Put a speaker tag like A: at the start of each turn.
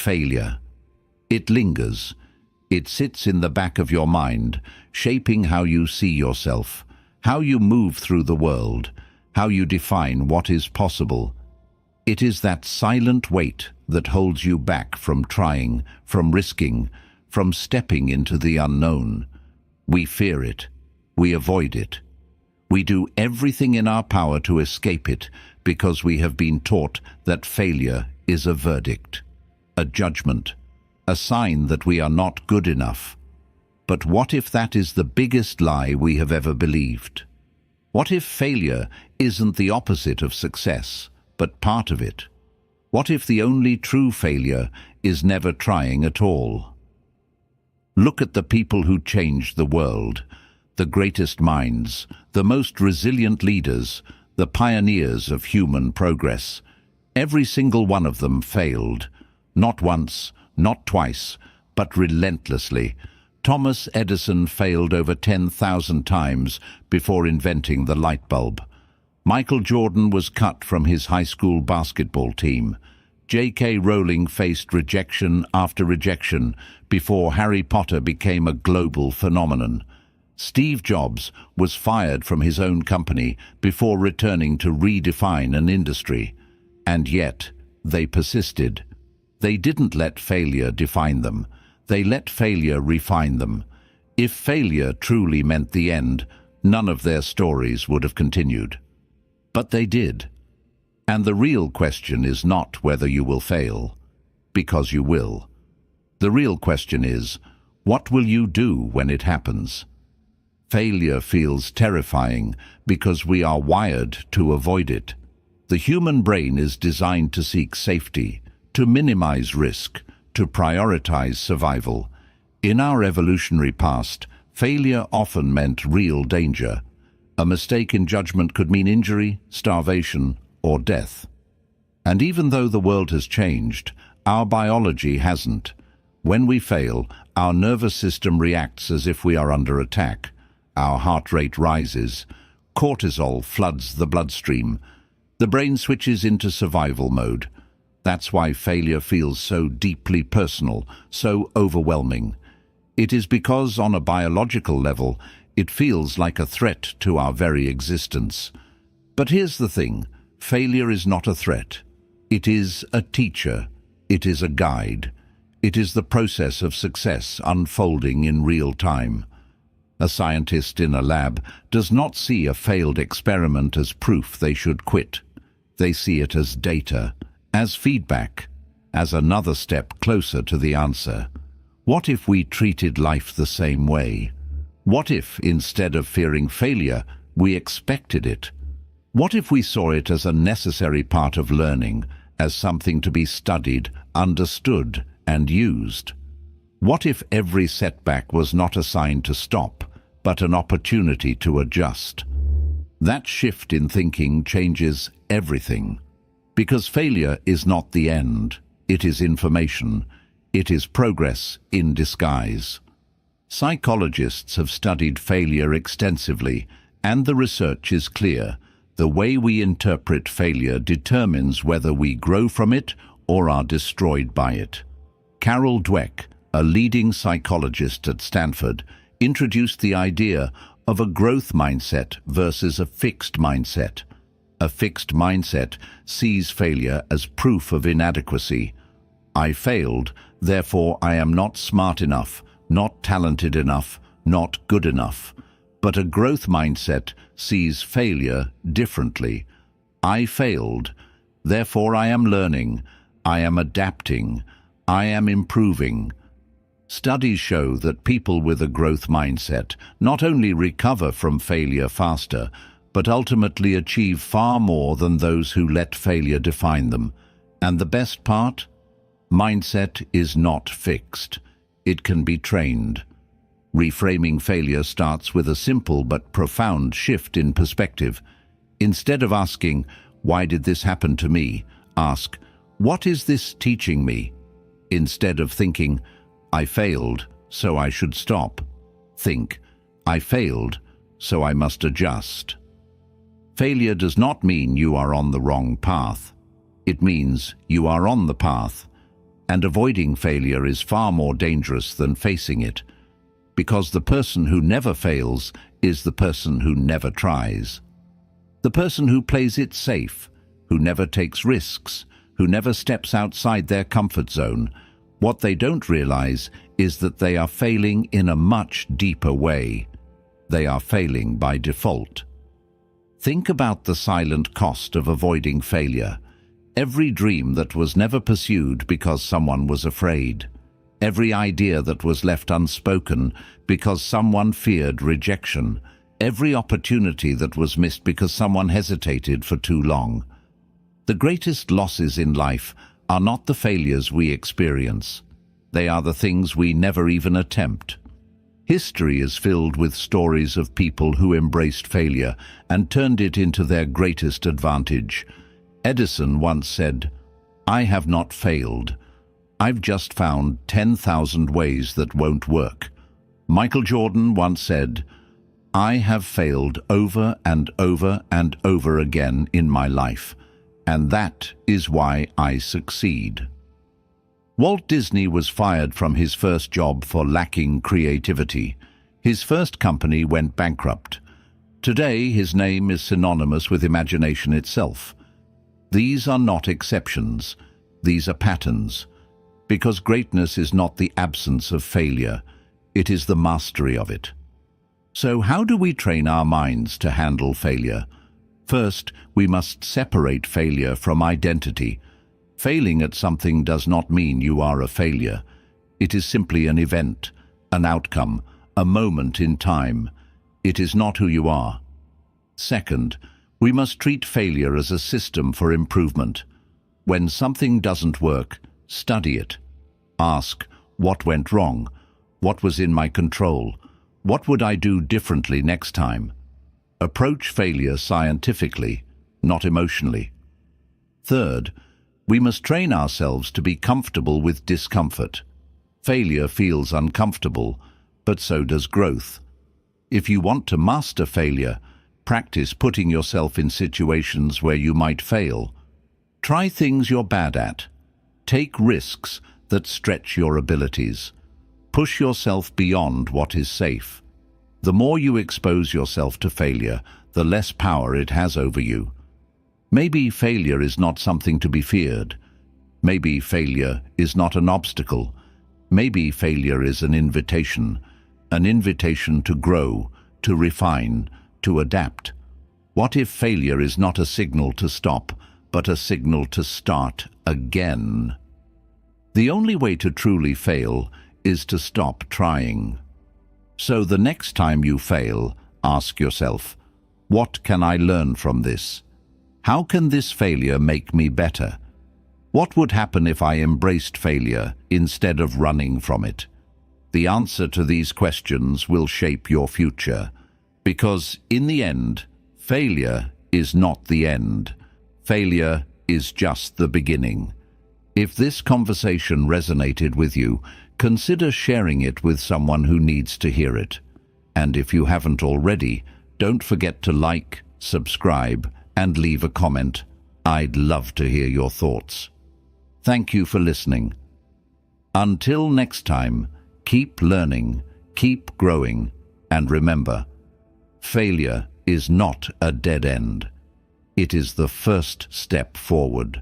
A: failure. It lingers. It sits in the back of your mind, shaping how you see yourself, how you move through the world, how you define what is possible. It is that silent weight that holds you back from trying, from risking, from stepping into the unknown. We fear it. We avoid it. We do everything in our power to escape it because we have been taught that failure is a verdict, a judgment, a sign that we are not good enough. But what if that is the biggest lie we have ever believed? What if failure isn't the opposite of success, but part of it? What if the only true failure is never trying at all? Look at the people who changed the world, the greatest minds, the most resilient leaders, the pioneers of human progress. Every single one of them failed, not once, not twice, but relentlessly. Thomas Edison failed over 10,000 times before inventing the light bulb. Michael Jordan was cut from his high school basketball team. J.K. Rowling faced rejection after rejection before Harry Potter became a global phenomenon. Steve Jobs was fired from his own company before returning to redefine an industry. And yet, they persisted. They didn't let failure define them. They let failure refine them. If failure truly meant the end, none of their stories would have continued. But they did. And the real question is not whether you will fail, because you will. The real question is, what will you do when it happens? Failure feels terrifying because we are wired to avoid it. The human brain is designed to seek safety, to minimize risk, to prioritize survival. In our evolutionary past, failure often meant real danger. A mistake in judgment could mean injury, starvation, or death. And even though the world has changed, our biology hasn't. When we fail, our nervous system reacts as if we are under attack. Our heart rate rises. Cortisol floods the bloodstream. The brain switches into survival mode. That's why failure feels so deeply personal, so overwhelming. It is because, on a biological level, it feels like a threat to our very existence. But here's the thing, failure is not a threat. It is a teacher. It is a guide. It is the process of success unfolding in real time. A scientist in a lab does not see a failed experiment as proof they should quit. They see it as data, as feedback, as another step closer to the answer. What if we treated life the same way? What if, instead of fearing failure, we expected it? What if we saw it as a necessary part of learning, as something to be studied, understood, and used? What if every setback was not a sign to stop, but an opportunity to adjust? That shift in thinking changes everything. Because failure is not the end, it is information. It is progress in disguise. Psychologists have studied failure extensively, and the research is clear. The way we interpret failure determines whether we grow from it or are destroyed by it. Carol Dweck, a leading psychologist at Stanford, introduced the idea of a growth mindset versus a fixed mindset. A fixed mindset sees failure as proof of inadequacy. I failed, therefore I am not smart enough, not talented enough, not good enough. But a growth mindset sees failure differently. I failed, therefore I am learning, I am adapting, I am improving. Studies show that people with a growth mindset not only recover from failure faster, but ultimately achieve far more than those who let failure define them. And the best part? Mindset is not fixed. It can be trained. Reframing failure starts with a simple but profound shift in perspective. Instead of asking, "Why did this happen to me?" ask, "What is this teaching me?" Instead of thinking, "I failed, so I should stop," think, "I failed, so I must adjust." Failure does not mean you are on the wrong path. It means you are on the path. And avoiding failure is far more dangerous than facing it, because the person who never fails is the person who never tries. The person who plays it safe, who never takes risks, who never steps outside their comfort zone, what they don't realize is that they are failing in a much deeper way. They are failing by default. Think about the silent cost of avoiding failure. Every dream that was never pursued because someone was afraid. Every idea that was left unspoken because someone feared rejection. Every opportunity that was missed because someone hesitated for too long. The greatest losses in life are not the failures we experience. They are the things we never even attempt. History is filled with stories of people who embraced failure and turned it into their greatest advantage. Edison once said, "I have not failed. I've just found 10,000 ways that won't work." Michael Jordan once said, "I have failed over and over and over again in my life, and that is why I succeed." Walt Disney was fired from his first job for lacking creativity. His first company went bankrupt. Today, his name is synonymous with imagination itself. These are not exceptions. These are patterns. Because greatness is not the absence of failure. It is the mastery of it. So how do we train our minds to handle failure? First, we must separate failure from identity. Failing at something does not mean you are a failure. It is simply an event, an outcome, a moment in time. It is not who you are. Second, we must treat failure as a system for improvement. When something doesn't work, study it. Ask, what went wrong? What was in my control? What would I do differently next time? Approach failure scientifically, not emotionally. Third, we must train ourselves to be comfortable with discomfort. Failure feels uncomfortable, but so does growth. If you want to master failure, practice putting yourself in situations where you might fail. Try things you're bad at. Take risks that stretch your abilities. Push yourself beyond what is safe. The more you expose yourself to failure, the less power it has over you. Maybe failure is not something to be feared. Maybe failure is not an obstacle. Maybe failure is an invitation to grow, to refine, to adapt. What if failure is not a signal to stop, but a signal to start again? The only way to truly fail is to stop trying. So the next time you fail, ask yourself, what can I learn from this? How can this failure make me better? What would happen if I embraced failure instead of running from it? The answer to these questions will shape your future, because in the end, failure is not the end. Failure is just the beginning. If this conversation resonated with you, consider sharing it with someone who needs to hear it. And if you haven't already, don't forget to like, subscribe, and leave a comment. I'd love to hear your thoughts. Thank you for listening. Until next time, keep learning, keep growing, and remember, failure is not a dead end. It is the first step forward.